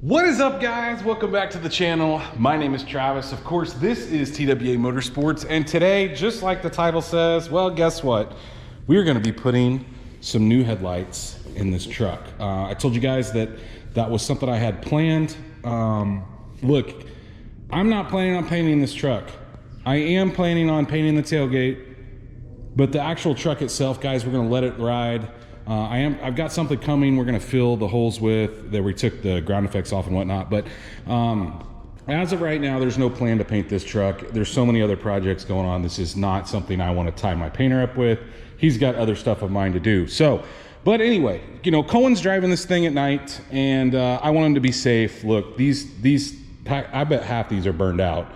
What is up, guys? Welcome back to the channel. My name is Travis. Of course, this is TWA Motorsports, and today, just like the title says, well, guess what? We're going to be putting some new headlights in this truck. I told you guys that was something I had planned. Look, I'm not planning on painting this truck. I am planning on painting the tailgate, but the actual truck itself, guys, we're going to let it ride. I've got something coming we're going to fill the holes with that we took the ground effects off and whatnot, but as of right now, there's no plan to paint this truck. There's so many other projects going on. This is not something I want to tie my painter up with. He's got other stuff of mine to do. So, but anyway, you know, Kohen's driving this thing at night, and I want him to be safe. Look, I bet half these are burned out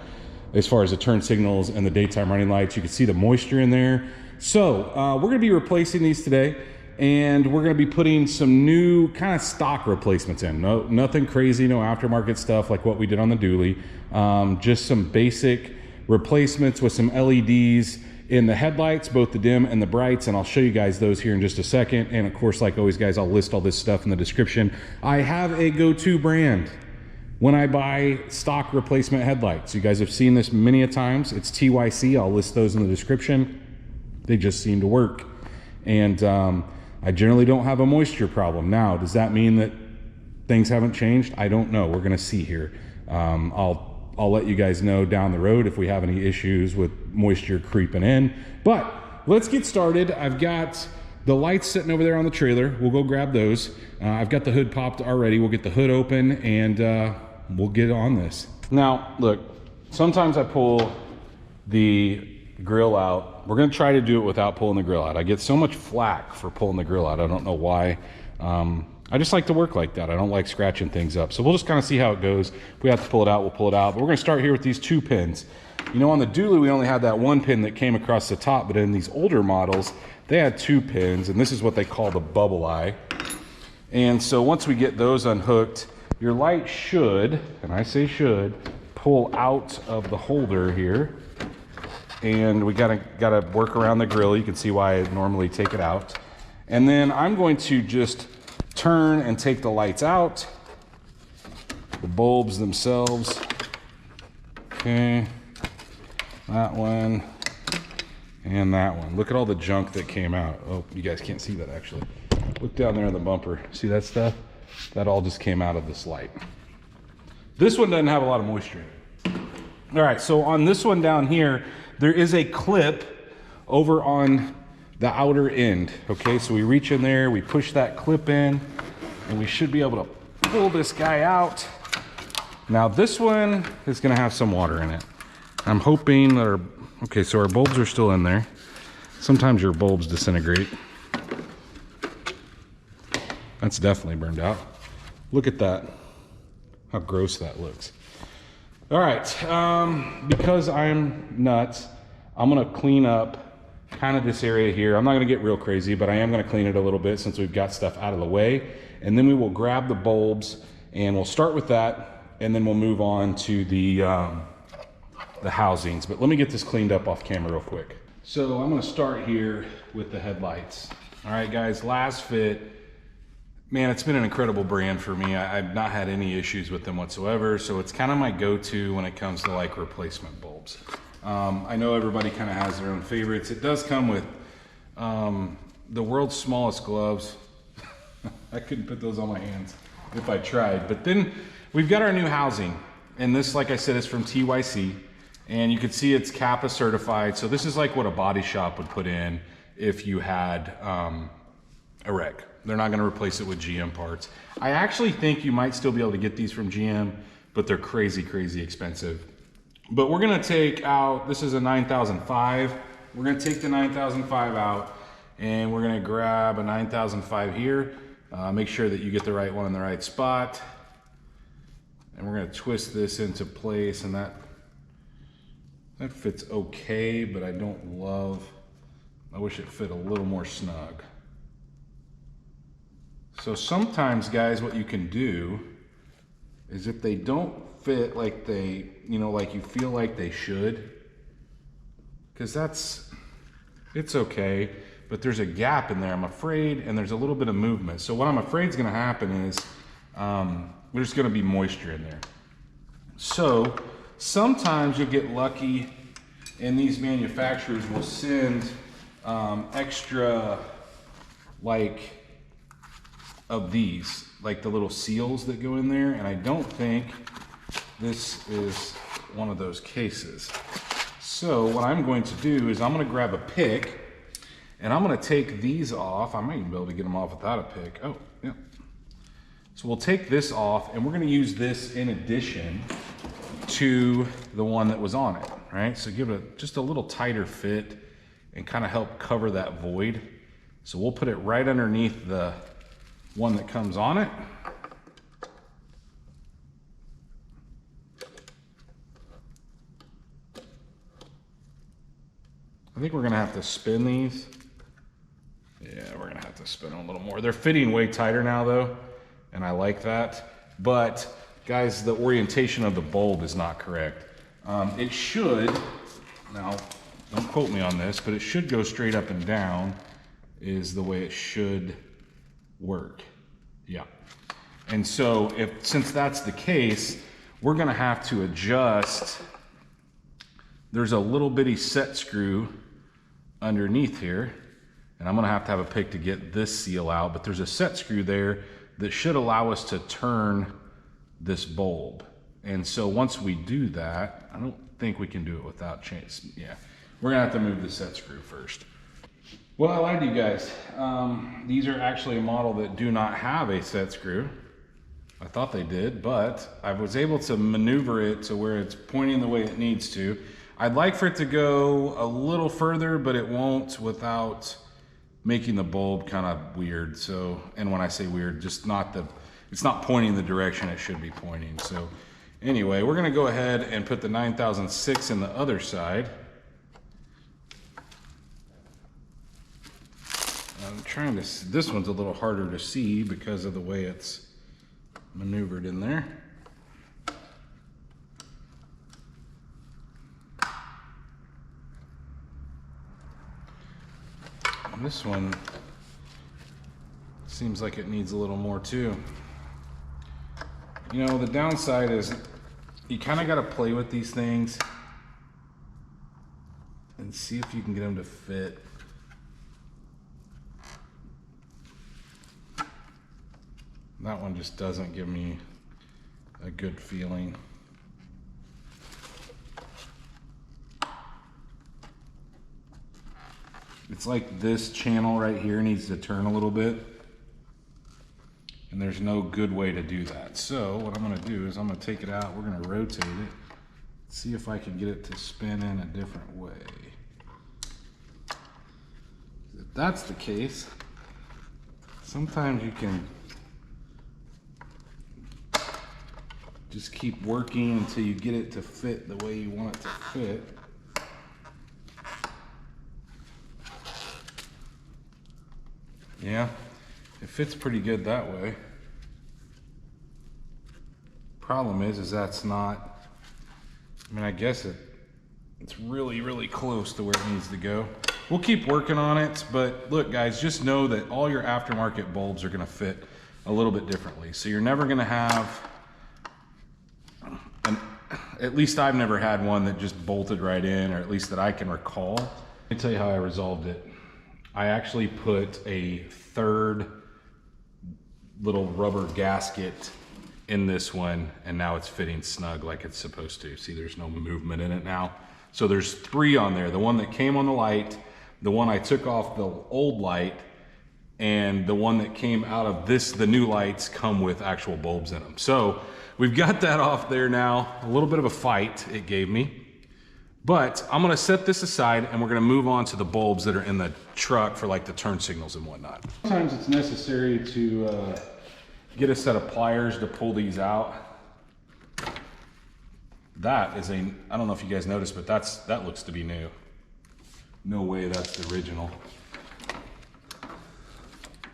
as far as the turn signals and the daytime running lights. You can see the moisture in there. So we're going to be replacing these today. And we're going to be putting some new kind of stock replacements in. Nothing crazy, no aftermarket stuff like what we did on the dually. Just some basic replacements with some LEDs in the headlights, both the dim and the brights, and I'll show you guys those here in just a second. And of course, like always, guys, I'll list all this stuff in the description. I have a go-to brand when I buy stock replacement headlights. You guys have seen this many a times. It's TYC. I'll list those in the description. They just seem to work. And I generally don't have a moisture problem. Now, does that mean that things haven't changed? I don't know. We're gonna see here. I'll let you guys know down the road if we have any issues with moisture creeping in. But let's get started. I've got the lights sitting over there on the trailer. We'll go grab those. I've got the hood popped already. We'll get the hood open and we'll get on this. Now, look, sometimes I pull the grill out. We're going to try to do it without pulling the grill out. I get so much flack for pulling the grill out. I don't know why. I just like to work like that. I don't like scratching things up. So we'll just kind of see how it goes. If we have to pull it out, we'll pull it out. But we're going to start here with these 2 pins. You know, on the dually, we only had that 1 pin that came across the top, but in these older models, they had 2 pins, and this is what they call the bubble eye. And so once we get those unhooked, your light should, and I say should, pull out of the holder here. And we gotta work around the grill. You can see why I normally take it out. And then I'm going to just turn and take the lights out, the bulbs themselves. Okay, that one and that one. Look at all the junk that came out. Oh, you guys can't see that actually. Look down there in the bumper. See that stuff? That all just came out of this light. This one doesn't have a lot of moisture in it. All right, so on this one down here, there is a clip over on the outer end. Okay, so we reach in there, we push that clip in, and we should be able to pull this guy out. Now this one is gonna have some water in it. I'm hoping that okay, so our bulbs are still in there. Sometimes your bulbs disintegrate. That's definitely burned out. Look at that, how gross that looks. All right, because I'm nuts, I'm gonna clean up kind of this area here. I'm not gonna get real crazy, but I am gonna clean it a little bit since we've got stuff out of the way. And then we will grab the bulbs and we'll start with that, and then we'll move on to the housings. But let me get this cleaned up off camera real quick. So I'm gonna start here with the headlights. All right, guys, Lasfit. Man, it's been an incredible brand for me. I've not had any issues with them whatsoever. So it's kind of my go-to when it comes to like replacement bulbs. I know everybody kind of has their own favorites. It does come with the world's smallest gloves. I couldn't put those on my hands if I tried. But then we've got our new housing. And this, like I said, is from TYC. And you can see it's CAPA certified. So this is like what a body shop would put in if you had a wreck. They're not gonna replace it with GM parts. I actually think you might still be able to get these from GM, but they're crazy, crazy expensive. But we're gonna take out, this is a 9005. We're gonna take the 9005 out and we're gonna grab a 9005 here. Make sure that you get the right one in the right spot. And we're gonna twist this into place, and that fits okay, but I wish it fit a little more snug. So sometimes, guys, what you can do is if they don't fit like they, you know, like you feel like they should, because it's okay, but there's a gap in there, I'm afraid, and there's a little bit of movement. So what I'm afraid is gonna happen is there's gonna be moisture in there. So sometimes you'll get lucky and these manufacturers will send extra like of these, like the little seals that go in there, and I don't think this is one of those cases. So what I'm going to do is I'm gonna grab a pick and I'm gonna take these off. I might even be able to get them off without a pick. Oh, yeah. So we'll take this off and we're gonna use this in addition to the one that was on it, right? So give it just a little tighter fit and kind of help cover that void. So we'll put it right underneath the one that comes on it. I think we're gonna have to spin these. Yeah, we're gonna have to spin them a little more. They're fitting way tighter now though, and I like that. But guys, the orientation of the bulb is not correct. It should, now don't quote me on this, but it should go straight up and down is the way it should work. Yeah. And so since that's the case, we're gonna have to adjust. There's a little bitty set screw underneath here, and I'm gonna have to have a pick to get this seal out, but there's a set screw there that should allow us to turn this bulb. And so once we do that, I don't think we can do it without change. Yeah, we're gonna have to move the set screw first. Well, I lied to you guys. These are actually a model that do not have a set screw. I thought they did, but I was able to maneuver it to where it's pointing the way it needs to. I'd like for it to go a little further, but it won't without making the bulb kind of weird. So, and when I say weird, just it's not pointing the direction it should be pointing. So anyway, we're gonna go ahead and put the 9006 in the other side. I'm trying to, this one's a little harder to see because of the way it's maneuvered in there. And this one seems like it needs a little more too. You know, the downside is you kind of got to play with these things and see if you can get them to fit. That one just doesn't give me a good feeling. It's like this channel right here needs to turn a little bit, and there's no good way to do that. So what I'm gonna do is I'm gonna take it out, we're gonna rotate it, see if I can get it to spin in a different way. If that's the case, sometimes you can just keep working until you get it to fit the way you want it to fit. Yeah, it fits pretty good that way. Problem is that's not, I mean, I guess it's really, really close to where it needs to go. We'll keep working on it, but look guys, just know that all your aftermarket bulbs are gonna fit a little bit differently. So you're never gonna have, at least I've never had one that just bolted right in, or at least that I can recall. Let me tell you how I resolved it. I actually put a third little rubber gasket in this one, and now it's fitting snug like it's supposed to. See, there's no movement in it now. So there's 3 on there. The one that came on the light, the one I took off the old light, and the one that came out of this, the new lights come with actual bulbs in them. So we've got that off there now. A little bit of a fight it gave me. But I'm gonna set this aside and we're gonna move on to the bulbs that are in the truck for like the turn signals and whatnot. Sometimes it's necessary to get a set of pliers to pull these out. That is I don't know if you guys noticed, but that looks to be new. No way that's the original.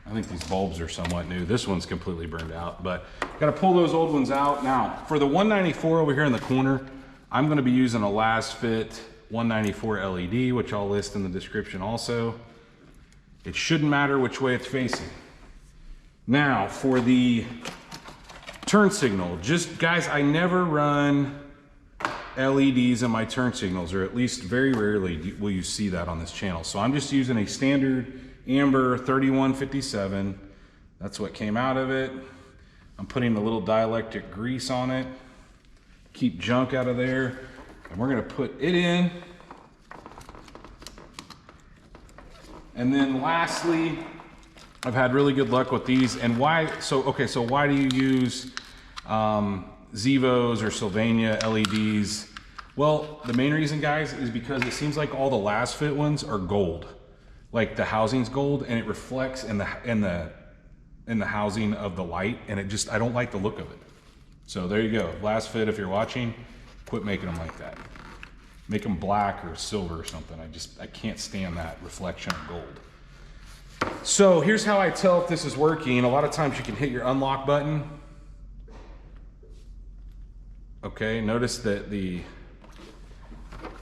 I think these bulbs are somewhat new. This one's completely burned out, but gotta pull those old ones out. Now, for the 194 over here in the corner, I'm gonna be using a Lasfit 194 LED, which I'll list in the description also. It shouldn't matter which way it's facing. Now, for the Turn signal. Just, guys, I never run LEDs in my turn signals, or at least very rarely will you see that on this channel. So I'm just using a standard amber 3157. That's what came out of it. I'm putting a little dielectric grease on it. Keep junk out of there. And we're gonna put it in. And then lastly, I've had really good luck with these. And why, so why do you use Zevos or Sylvania LEDs? Well, the main reason, guys, is because it seems like all the Lasfit ones are gold. Like the housing's gold, and it reflects in the housing of the light, and it just, I don't like the look of it. So there you go. Lasfit, if you're watching, quit making them like that. Make them black or silver or something. I can't stand that reflection of gold. So here's how I tell if this is working. A lot of times you can hit your unlock button. Okay, notice that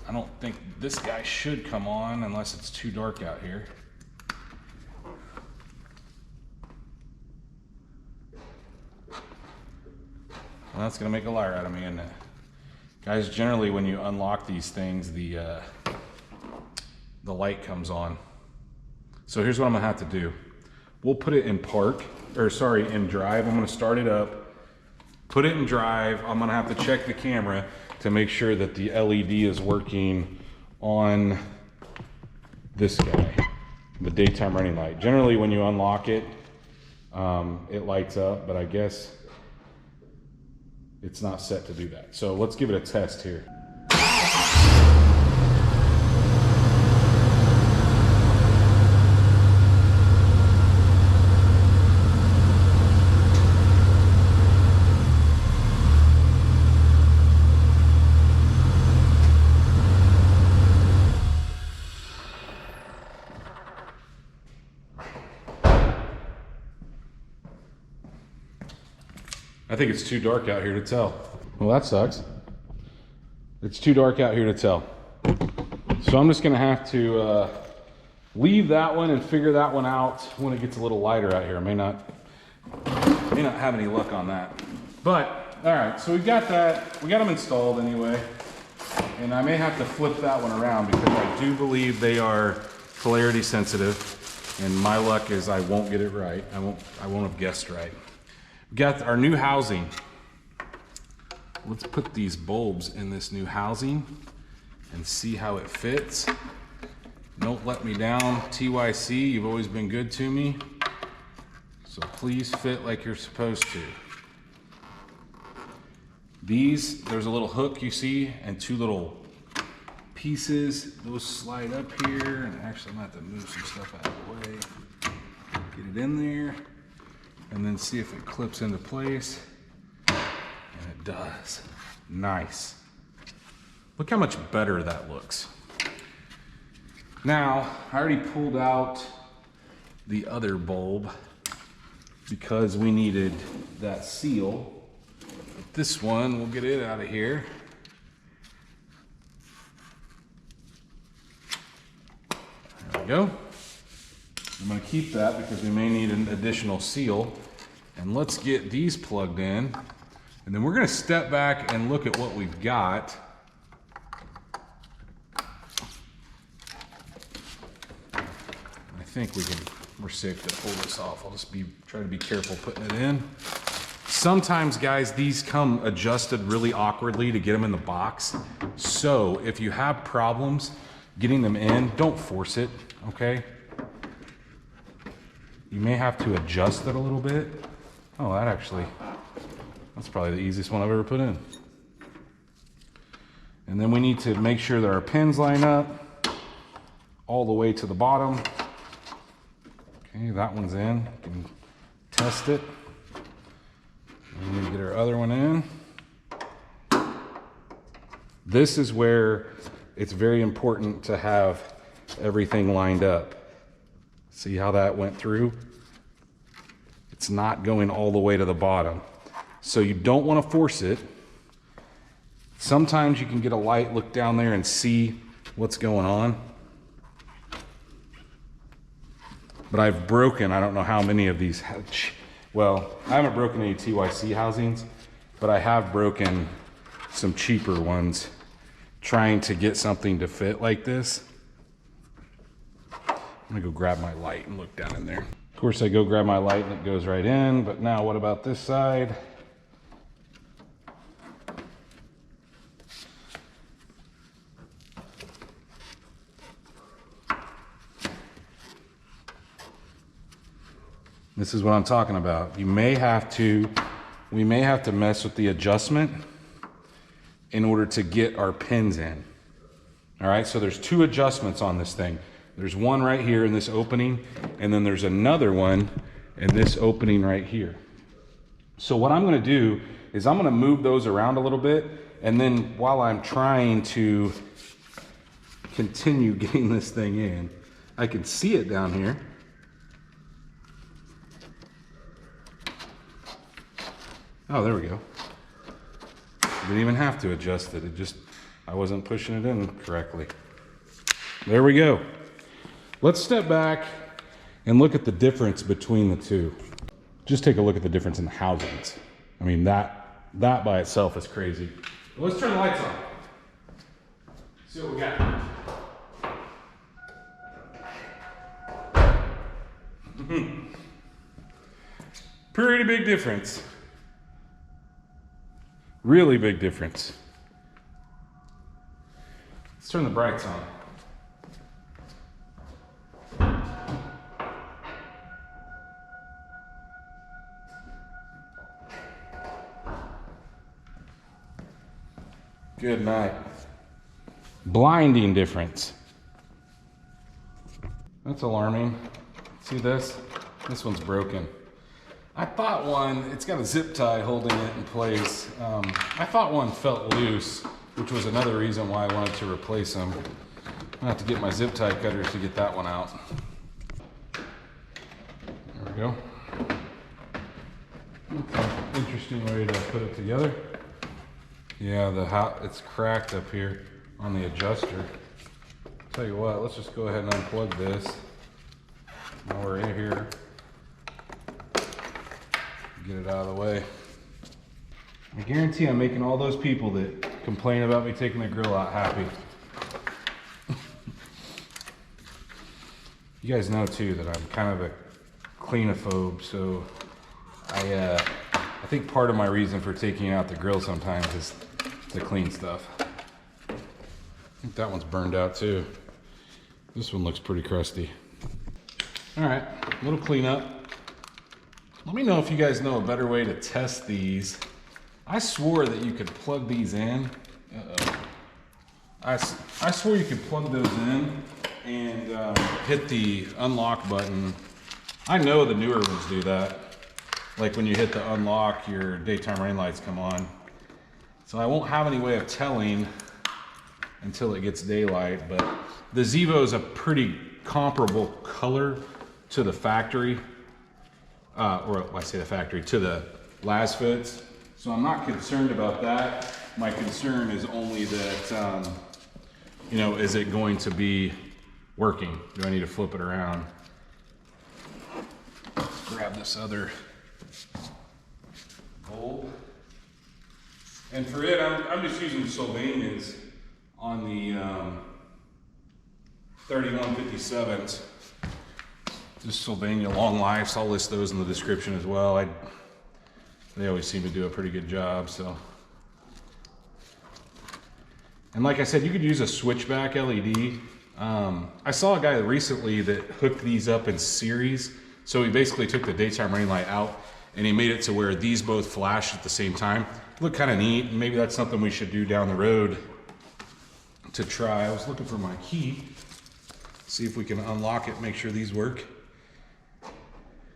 I don't think this guy should come on unless it's too dark out here. Well, that's gonna make a liar out of me, isn't it? Guys, generally when you unlock these things, the light comes on. So here's what I'm gonna have to do. We'll put it in in drive. I'm gonna start it up, put it in drive. I'm gonna have to check the camera to make sure that the LED is working on this guy, the daytime running light. Generally when you unlock it, it lights up, but I guess it's not set to do that. So let's give it a test here. I think it's too dark out here to tell. Well, that sucks. It's too dark out here to tell. So I'm just gonna have to leave that one and figure that one out when it gets a little lighter out here. I may not have any luck on that. But, all right, so we got that. We got them installed anyway. And I may have to flip that one around because I do believe they are polarity sensitive. And my luck is I won't get it right. I won't have guessed right. We got our new housing. Let's put these bulbs in this new housing and see how it fits. Don't let me down, TYC. You've always been good to me. So please fit like you're supposed to. There's a little hook you see and two little pieces. Those slide up here, and actually I'm gonna have to move some stuff out of the way. Get it in there. And then see if it clips into place. And it does. Nice. Look how much better that looks. Now, I already pulled out the other bulb because we needed that seal. But this one, we'll get it out of here. There we go. I'm gonna keep that because we may need an additional seal. And let's get these plugged in. And then we're gonna step back and look at what we've got. I think we're safe to pull this off. I'll just try to be careful putting it in. Sometimes, guys, these come adjusted really awkwardly to get them in the box. So if you have problems getting them in, don't force it, okay? You may have to adjust it a little bit. Oh, that's probably the easiest one I've ever put in. And then we need to make sure that our pins line up all the way to the bottom. Okay, that one's in. You can test it. We need to get our other one in. This is where it's very important to have everything lined up. See how that went through? It's not going all the way to the bottom. So you don't want to force it. Sometimes you can get a light, look down there and see what's going on. But I've broken, I don't know how many of these. Well, I haven't broken any TYC housings, but I have broken some cheaper ones trying to get something to fit like this. I'm gonna go grab my light and look down in there. Of course, I go grab my light and it goes right in, but now what about this side? This is what I'm talking about. We may have to mess with the adjustment in order to get our pins in. All right, so there's two adjustments on this thing. There's one right here in this opening, and then there's another one in this opening right here. So what I'm gonna do is I'm gonna move those around a little bit, and then while I'm trying to continue getting this thing in, I can see it down here. Oh, there we go. Didn't even have to adjust it. I wasn't pushing it in correctly. There we go. Let's step back and look at the difference between the two. Just take a look at the difference in the housings. I mean, that by itself is crazy. Let's turn the lights on. See what we got. Pretty big difference. Really big difference. Let's turn the brights on. Good night. Blinding difference. That's alarming. See this? This one's broken. I thought one, it's got a zip tie holding it in place. I thought one felt loose, which was another reason why I wanted to replace them. I'm gonna have to get my zip tie cutters to get that one out. There we go. Okay. Interesting way to put it together. Yeah, it's cracked up here on the adjuster. Tell you what, let's just go ahead and unplug this while we're in here. Get it out of the way. I guarantee I'm making all those people that complain about me taking the grill out happy. You guys know too that I'm kind of a cleanophobe, so I think part of my reason for taking out the grill sometimes is to clean stuff. I think that one's burned out too. This one looks pretty crusty. All right, a little cleanup. Let me know if you guys know a better way to test these. I swore that you could plug these in. I swore you could plug those in and hit the unlock button. I know the newer ones do that. Like when you hit the unlock, your daytime rain lights come on. So I won't have any way of telling until it gets daylight, but the Zevo is a pretty comparable color to the factory. Or I say the factory, to the Lasfits. So I'm not concerned about that. My concern is only that, you know, is it going to be working? Do I need to flip it around? Let's grab this other bolt. And for it, I'm just using Sylvanians on the 3157s. Just Sylvania long lives. I'll list those in the description as well. They always seem to do a pretty good job. So, and like I said, you could use a switchback LED. I saw a guy recently that hooked these up in series. So he basically took the daytime rain light out and he made it to where these both flash at the same time. Look kind of neat. Maybe that's something we should do down the road to try. I was looking for my key. See if we can unlock it, make sure these work.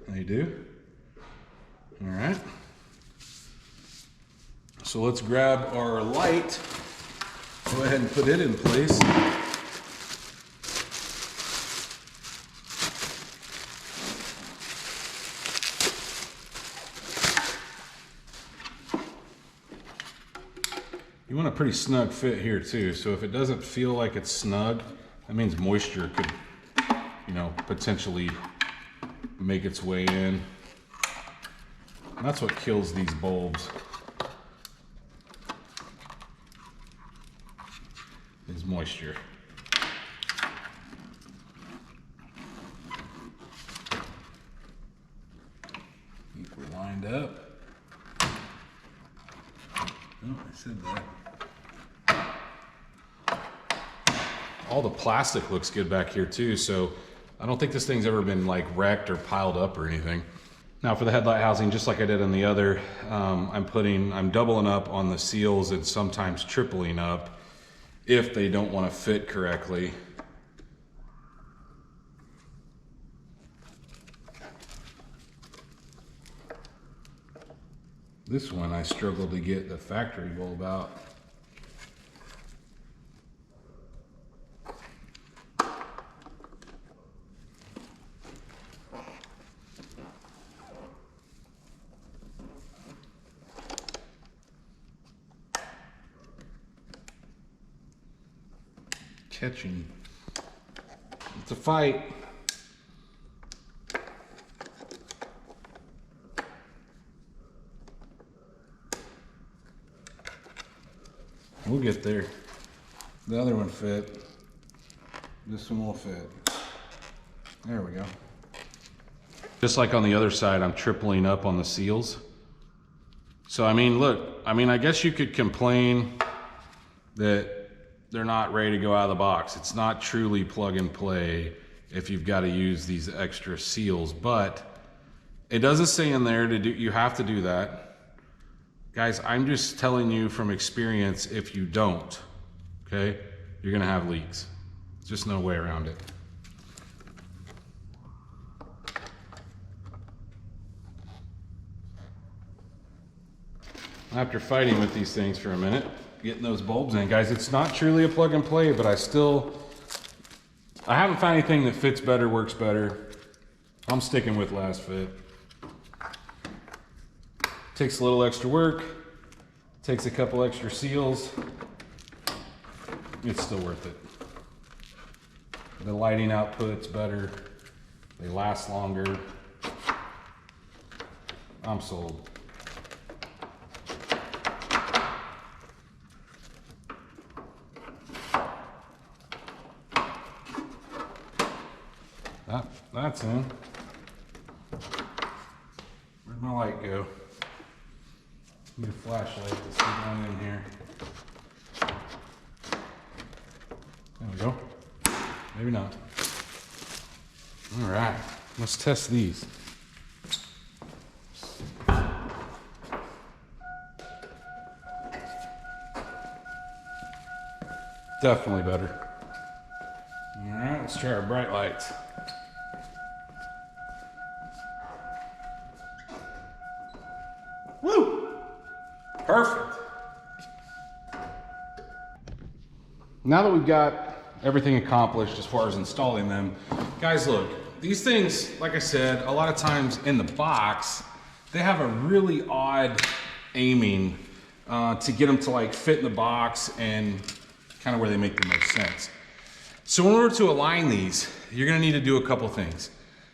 They do. All right. So let's grab our light. Go ahead and put it in place. You want a pretty snug fit here too. So if it doesn't feel like it's snug, that means moisture could, you know, potentially make its way in. That's what kills these bulbs. Is moisture. Keep we're lined up. Oh, I said that. All the plastic looks good back here too, so I don't think this thing's ever been like wrecked or piled up or anything. Now for the headlight housing, just like I did on the other, I'm doubling up on the seals and sometimes tripling up if they don't want to fit correctly. This one I struggled to get the factory bulb out. Catching. It's a fight. We'll get there. The other one fit. This one will fit. There we go. Just like on the other side, I'm tripling up on the seals. So I mean, look, I guess you could complain that they're not ready to go out of the box. It's not truly plug and play if you've got to use these extra seals, but it doesn't say in there to do, you have to do that. Guys, I'm just telling you from experience, if you don't, okay, you're gonna have leaks. There's just no way around it. After fighting with these things for a minute, getting those bulbs in, guys, it's not truly a plug and play, but I haven't found anything that fits better, works better. I'm sticking with Lasfit. Takes a little extra work, takes a couple extra seals. It's still worth it. The lighting output's better. They last longer. I'm sold. That's in. Where'd my light go? Need a flashlight to see one in here. There we go. Maybe not. All right, let's test these. Definitely better. All right, let's try our bright lights. Woo! Perfect. Now that we've got everything accomplished as far as installing them, guys, look, these things, like I said, a lot of times in the box, they have a really odd aiming to get them to like fit in the box and kind of where they make the most sense. So in order to align these, you're gonna need to do a couple things.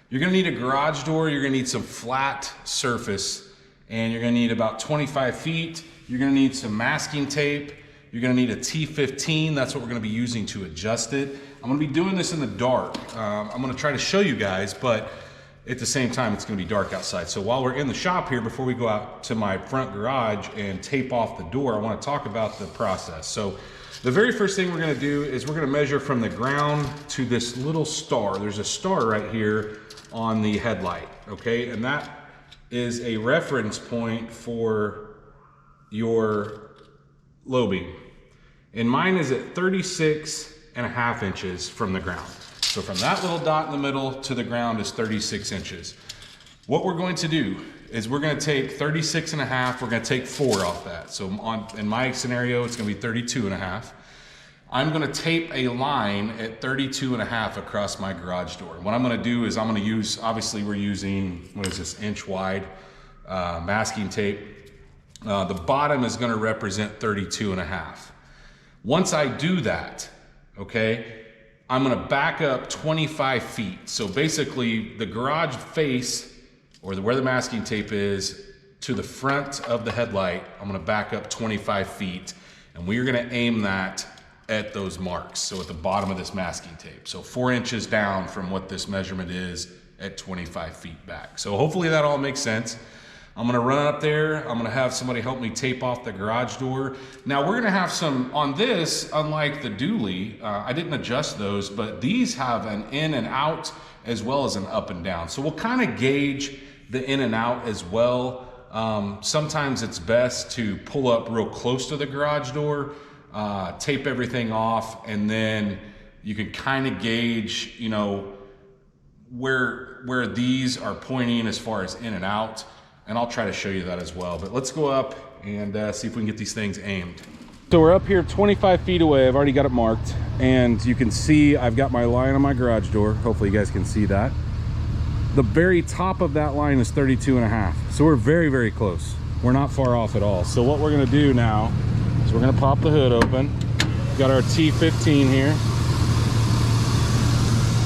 You're gonna need a garage door, you're gonna need some flat surface, and you're gonna need about 25 feet. You're gonna need some masking tape. You're gonna need a T15. That's what we're gonna be using to adjust it. I'm gonna be doing this in the dark. I'm gonna try to show you guys, but at the same time, it's gonna be dark outside. So while we're in the shop here, before we go out to my front garage and tape off the door, I wanna talk about the process. So the very first thing we're gonna do is we're gonna measure from the ground to this little star. There's a star right here on the headlight, okay? And that is a reference point for your low beam. And mine is at 36.5 inches from the ground. So from that little dot in the middle to the ground is 36 inches. What we're going to do is we're gonna take 36.5, we're gonna take 4 off that. So in my scenario, it's gonna be 32.5. I'm gonna tape a line at 32.5 across my garage door. What I'm gonna do is I'm gonna use, obviously we're using, what is this, inch wide masking tape. The bottom is gonna represent 32.5. Once I do that, okay, I'm gonna back up 25 feet. So basically the garage face, or where the masking tape is to the front of the headlight. I'm gonna back up 25 feet, and we are gonna aim that at those marks. So at the bottom of this masking tape. So 4 inches down from what this measurement is at 25 feet back. So hopefully that all makes sense. I'm gonna run up there. I'm gonna have somebody help me tape off the garage door. Now we're gonna have some, on this, unlike the dually, I didn't adjust those, but these have an in and out as well as an up and down. So we'll kind of gauge the in and out as well. Sometimes it's best to pull up real close to the garage door, tape everything off, and then you can kind of gauge, you know, where these are pointing as far as in and out. And I'll try to show you that as well. But let's go up and see if we can get these things aimed. So we're up here 25 feet away. I've already got it marked, and you can see I've got my line on my garage door. Hopefully you guys can see that. The very top of that line is 32.5. So we're very, very close. We're not far off at all. So what we're gonna do now is we're gonna pop the hood open. We've got our T15 here.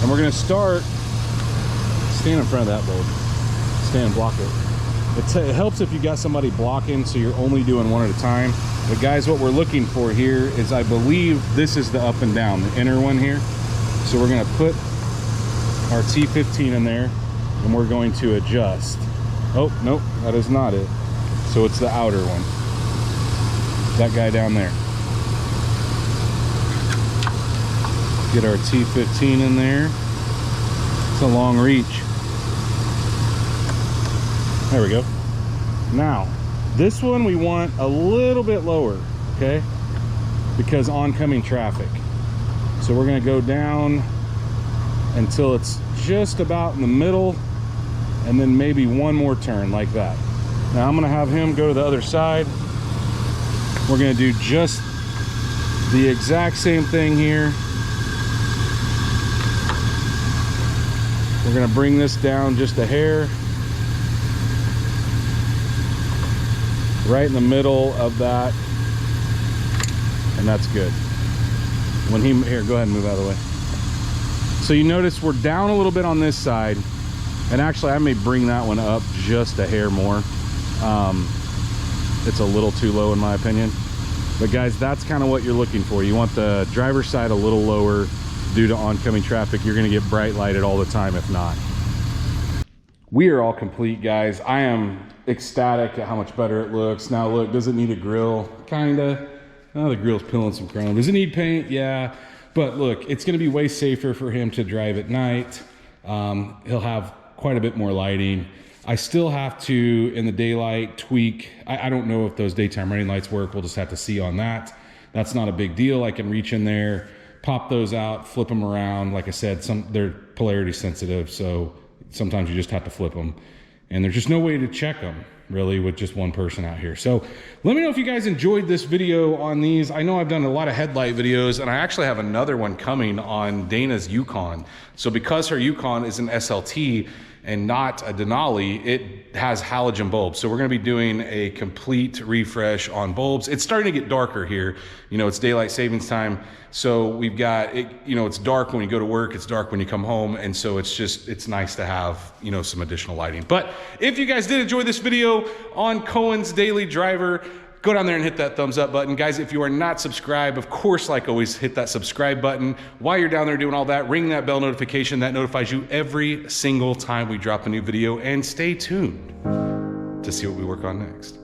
And we're gonna start, stand in front of that bulb. Stand and block it. It helps if you got somebody blocking, so you're only doing one at a time. But guys, what we're looking for here is, I believe this is the up and down, the inner one here. So we're gonna put our T15 in there, and we're going to adjust. Oh, nope, that is not it. So it's the outer one. That guy down there. Get our T15 in there. It's a long reach. There we go. Now, this one we want a little bit lower, okay? Because oncoming traffic. So we're gonna go down until it's just about in the middle, and then maybe one more turn like that. Now I'm gonna have him go to the other side. We're gonna do just the exact same thing here. We're gonna bring this down just a hair. Right in the middle of that, and that's good. When he, here, go ahead and move out of the way. So you notice we're down a little bit on this side, and actually I may bring that one up just a hair more. It's a little too low in my opinion. But guys, that's kind of what you're looking for. You want the driver's side a little lower due to oncoming traffic. You're gonna get bright lighted all the time if not. We are all complete, guys. I am ecstatic at how much better it looks. Now look, does it need a grill? Kinda. Oh, the grill's peeling some chrome. Does it need paint? Yeah. But look, it's gonna be way safer for him to drive at night. He'll have quite a bit more lighting. I still have to, in the daylight, tweak. I don't know if those daytime running lights work. We'll just have to see on that. That's not a big deal. I can reach in there, pop those out, flip them around. Like I said, they're polarity sensitive, so sometimes you just have to flip them. And there's just no way to check them, really, with just one person out here. So let me know if you guys enjoyed this video on these. I know I've done a lot of headlight videos, and I actually have another one coming on Dana's Yukon. So because her Yukon is an SLT and not a Denali, it has halogen bulbs. So we're gonna be doing a complete refresh on bulbs. It's starting to get darker here. You know, it's daylight savings time. So we've got, you know, it's dark when you go to work, it's dark when you come home. And so it's nice to have, you know, some additional lighting. But if you guys did enjoy this video on Kohen's Daily Driver, go down there and hit that thumbs up button. Guys, if you are not subscribed, of course, like always, hit that subscribe button. While you're down there doing all that, ring that bell notification. That notifies you every single time we drop a new video. And stay tuned to see what we work on next.